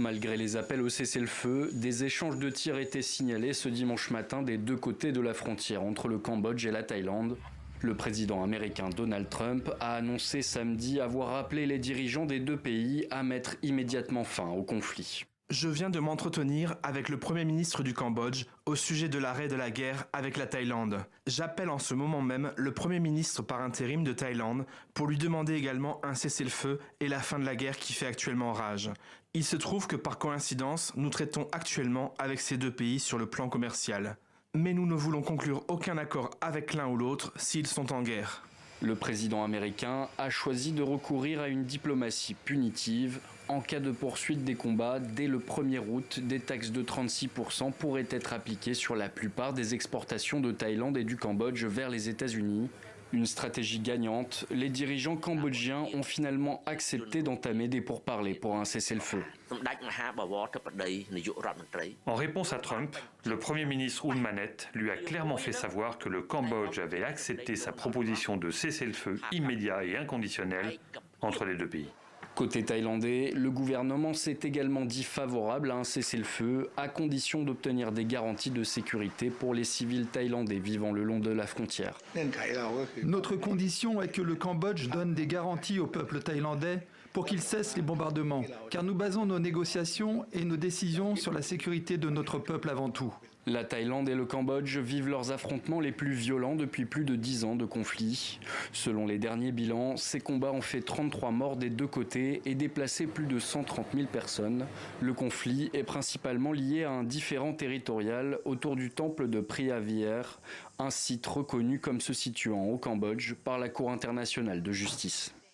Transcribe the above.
Malgré les appels au cessez-le-feu, des échanges de tirs étaient signalés ce dimanche matin des deux côtés de la frontière entre le Cambodge et la Thaïlande. Le président américain Donald Trump a annoncé samedi avoir appelé les dirigeants des deux pays à mettre immédiatement fin au conflit. Je viens de m'entretenir avec le Premier ministre du Cambodge au sujet de l'arrêt de la guerre avec la Thaïlande. J'appelle en ce moment même le Premier ministre par intérim de Thaïlande pour lui demander également un cessez-le-feu et la fin de la guerre qui fait actuellement rage. Il se trouve que par coïncidence, nous traitons actuellement avec ces deux pays sur le plan commercial. Mais nous ne voulons conclure aucun accord avec l'un ou l'autre s'ils sont en guerre. Le président américain a choisi de recourir à une diplomatie punitive. En cas de poursuite des combats, dès le 1er août, des taxes de 36% pourraient être appliquées sur la plupart des exportations de Thaïlande et du Cambodge vers les États-Unis. Une stratégie gagnante, les dirigeants cambodgiens ont finalement accepté d'entamer des pourparlers pour un cessez-le-feu. En réponse à Trump, le Premier ministre Hun Manet lui a clairement fait savoir que le Cambodge avait accepté sa proposition de cessez-le-feu immédiat et inconditionnel entre les deux pays. Côté thaïlandais, le gouvernement s'est également dit favorable à un cessez-le-feu à condition d'obtenir des garanties de sécurité pour les civils thaïlandais vivant le long de la frontière. Notre condition est que le Cambodge donne des garanties au peuple thaïlandais pour qu'il cesse les bombardements, car nous basons nos négociations et nos décisions sur la sécurité de notre peuple avant tout. La Thaïlande et le Cambodge vivent leurs affrontements les plus violents depuis plus de 10 ans de conflit. Selon les derniers bilans, ces combats ont fait 33 morts des deux côtés et déplacé plus de 130 000 personnes. Le conflit est principalement lié à un différend territorial autour du temple de Preah Vihear, un site reconnu comme se situant au Cambodge par la Cour internationale de justice.